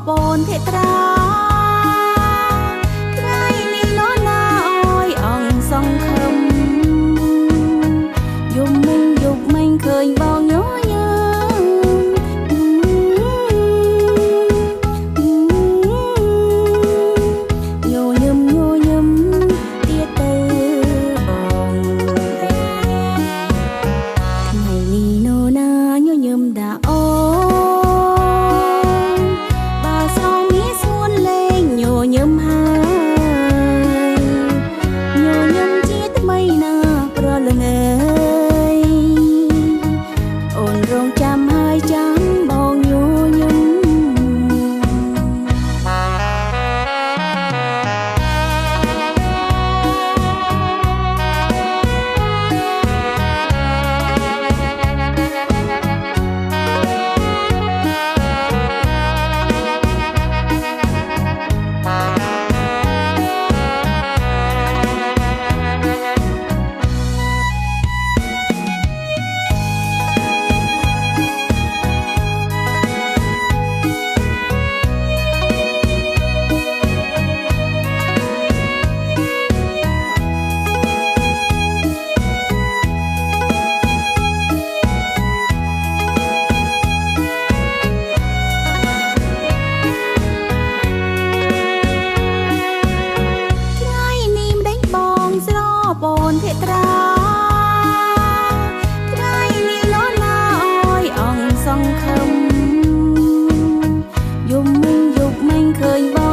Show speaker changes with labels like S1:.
S1: បូនភេត្រាថ្ងៃនេះនរណាអើយអង្គសង្ឃឹមយំមិញឃើញបងញញឹមញញឹមទៀតទៅបងថ្ងៃនេះនរណាញញឹមដាក់អូញឹមហើយញញឹមជាថ្មីណាប្រលងអើយអូនរងចាំហើយចាំបងញញឹមបូនភេត្រាថ្ងៃនេះនរណាអើយអង្គសង្ឃឹមយំមិញឃើញ